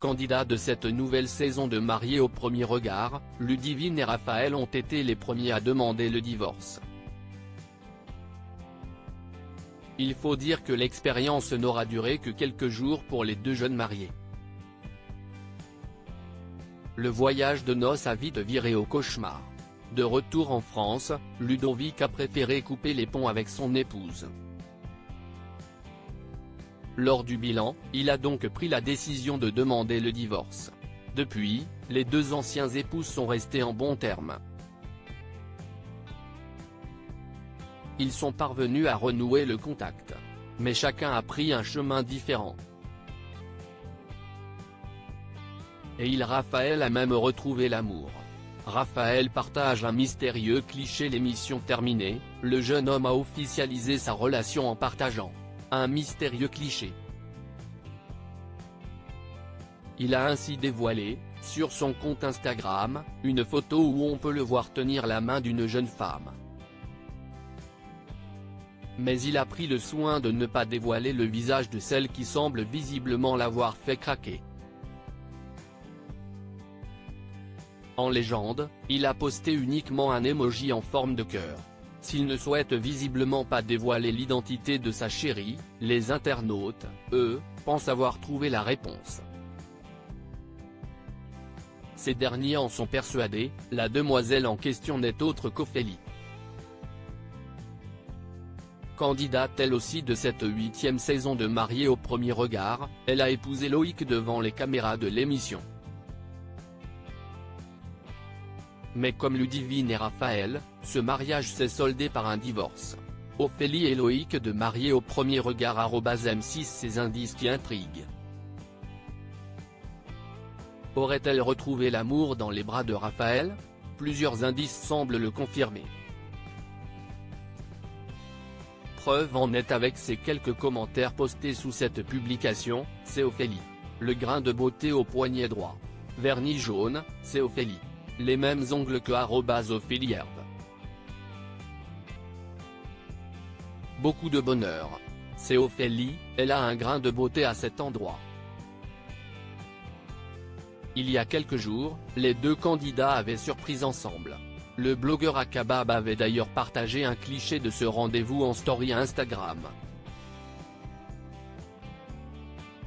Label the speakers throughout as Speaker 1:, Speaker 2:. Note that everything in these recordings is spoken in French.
Speaker 1: candidats de cette nouvelle saison de Mariés au premier regard, Ludivine et Raphaël ont été les premiers à demander le divorce. Il faut dire que l'expérience n'aura duré que quelques jours pour les deux jeunes mariés. Le voyage de noces a vite viré au cauchemar. De retour en France, Ludovic a préféré couper les ponts avec son épouse. Lors du bilan, il a donc pris la décision de demander le divorce. Depuis, les deux anciens époux sont restés en bons termes. Ils sont parvenus à renouer le contact. Mais chacun a pris un chemin différent. Et Raphaël a même retrouvé l'amour. Raphaël partage un mystérieux cliché. L'émission terminée, le jeune homme a officialisé sa relation en partageant un mystérieux cliché. Il a ainsi dévoilé, sur son compte Instagram, une photo où on peut le voir tenir la main d'une jeune femme. Mais il a pris le soin de ne pas dévoiler le visage de celle qui semble visiblement l'avoir fait craquer. En légende, il a posté uniquement un emoji en forme de cœur. S'il ne souhaite visiblement pas dévoiler l'identité de sa chérie, les internautes, eux, pensent avoir trouvé la réponse. Ces derniers en sont persuadés, la demoiselle en question n'est autre qu'Ophélie. Candidate elle aussi de cette 8e saison de Mariés au premier regard, elle a épousé Loïc devant les caméras de l'émission. Mais comme Ludivine et Raphaël, ce mariage s'est soldé par un divorce. Ophélie et Loïc de Mariés au premier regard @M6 ces indices qui intriguent. Aurait-elle retrouvé l'amour dans les bras de Raphaël? Plusieurs indices semblent le confirmer. Preuve en est avec ces quelques commentaires postés sous cette publication, c'est Ophélie. Le grain de beauté au poignet droit. Vernis jaune, c'est Ophélie. Les mêmes ongles que @OphélieHerbe. Beaucoup de bonheur. C'est Ophélie, elle a un grain de beauté à cet endroit. Il y a quelques jours, les deux candidats avaient surpris ensemble. Le blogueur Akabab avait d'ailleurs partagé un cliché de ce rendez-vous en story Instagram.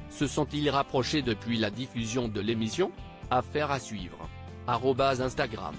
Speaker 1: Se sont-ils rapprochés depuis la diffusion de l'émission? Affaire à suivre. @Instagram.